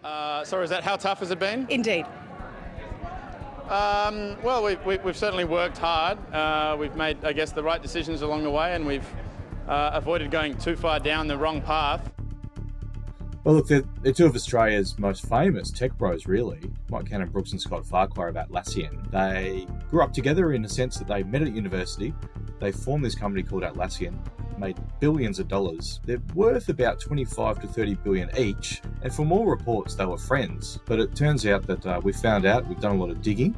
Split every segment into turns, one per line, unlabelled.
Sorry, is that how tough has it been?
Indeed.
Well, we've certainly worked hard. We've made, I guess, the right decisions along the way, and we've avoided going too far down the wrong path.
Well, look, they're two of Australia's most famous tech bros, really. Mr Cannon-Brookes and Mr Farquhar of Atlassian. They grew up together in the sense that they met at university. They formed this company called Atlassian, made billions of dollars. They're worth about 25 to 30 billion each. And from all reports, they were friends. But it turns out that we've done a lot of digging,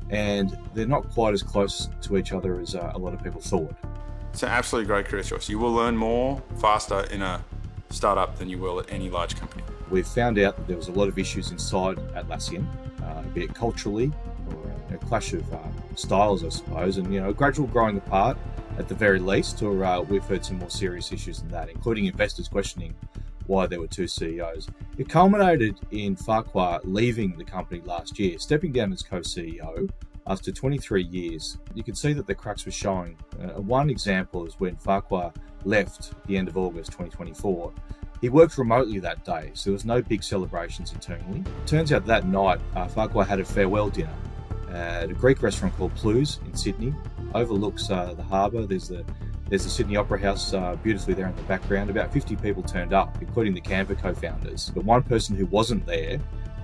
and they're not quite as close to each other as a lot of people thought.
It's an absolutely great career choice. You will learn more faster in a startup than you will at any large company.
We've found out that there was a lot of issues inside Atlassian, be it culturally or a clash of styles, I suppose, and a gradual growing apart at the very least, or we've heard some more serious issues than that, including investors questioning why there were two CEOs. It culminated in Farquhar leaving the company last year, stepping down as co-CEO after 23 years. You could see that the cracks were showing. One example is when Farquhar left at the end of August 2024. He worked remotely that day, so there was no big celebrations internally. Turns out that night, Farquhar had a farewell dinner at a Greek restaurant called Plu's in Sydney. Overlooks the harbour. There's the Sydney Opera House beautifully there in the background. About 50 people turned up, including the Canva co-founders. But one person who wasn't there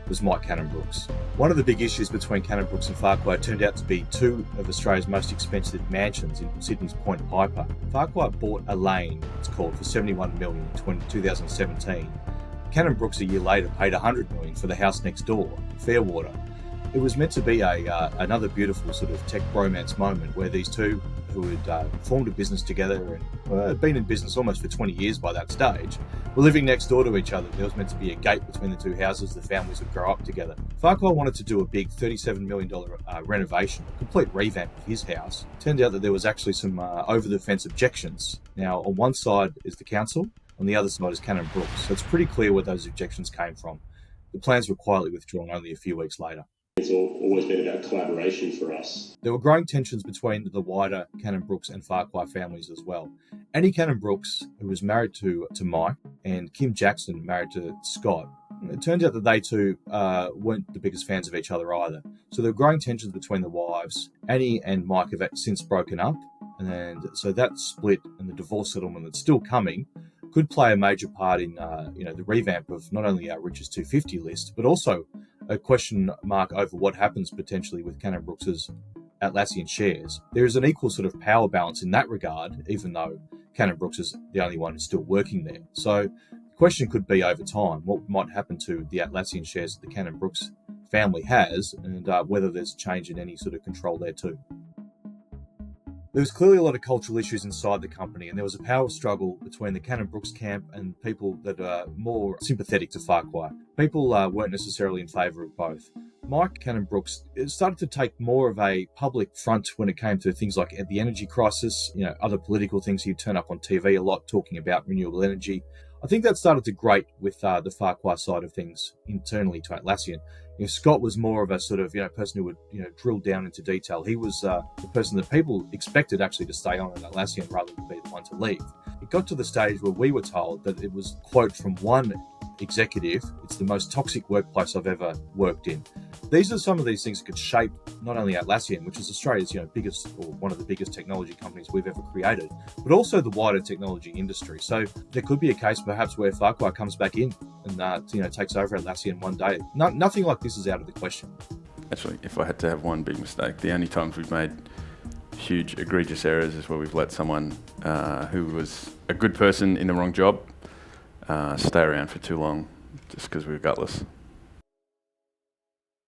was Mr Cannon-Brookes. One of the big issues between Cannon-Brookes and Farquhar turned out to be two of Australia's most expensive mansions in Sydney's Point Piper. Farquhar bought a lane, it's called, for $71 million in 2017. Cannon-Brookes a year later paid $100 million for the house next door, Fairwater. It was meant to be another beautiful sort of tech bromance moment where these two, who had formed a business together and had been in business almost for 20 years by that stage, were living next door to each other. There was meant to be a gate between the two houses. The families would grow up together. Farquhar wanted to do a big $37 million renovation, a complete revamp of his house. Turned out that there was actually some over-the-fence objections. Now, on one side is the council, on the other side is Cannon-Brookes. So it's pretty clear where those objections came from. The plans were quietly withdrawn only a few weeks later.
It's always been about collaboration for us.
There were growing tensions between the wider Cannon-Brookes and Farquhar families as well. Annie Cannon-Brookes, who was married to Mike, and Kim Jackson, married to Scott. It turns out that they two weren't the biggest fans of each other either. So there were growing tensions between the wives. Annie and Mike have since broken up, and so that split and the divorce settlement that's still coming could play a major part in the revamp of not only our richest 250 list, but also a question mark over what happens potentially with Cannon-Brookes' Atlassian shares. There is an equal sort of power balance in that regard, even though Cannon-Brookes is the only one who's still working there. So the question could be over time, what might happen to the Atlassian shares that the Cannon-Brookes family has, and whether there's change in any sort of control there too. There was clearly a lot of cultural issues inside the company, and there was a power struggle between the Cannon-Brookes camp and people that are more sympathetic to Farquhar. People weren't necessarily in favour of both. Mr Cannon-Brookes started to take more of a public front when it came to things like the energy crisis, other political things. He'd turn up on TV a lot talking about renewable energy. I think that started to grate with the Farquhar side of things internally to Atlassian. Scott was more of a sort of person who would drill down into detail. He was the person that people expected actually to stay on at Atlassian rather than be the one to leave. It got to the stage where we were told that it was, quote, from one executive, "It's the most toxic workplace I've ever worked in." These are some of these things that could shape not only Atlassian, which is Australia's biggest, or one of the biggest technology companies we've ever created, but also the wider technology industry. So there could be a case perhaps where Farquhar comes back in and takes over Atlassian one day. Nothing like this is out of the question.
Actually, if I had to have one big mistake, the only times we've made huge egregious errors is where we've let someone who was a good person in the wrong job stay around for too long just because we were gutless.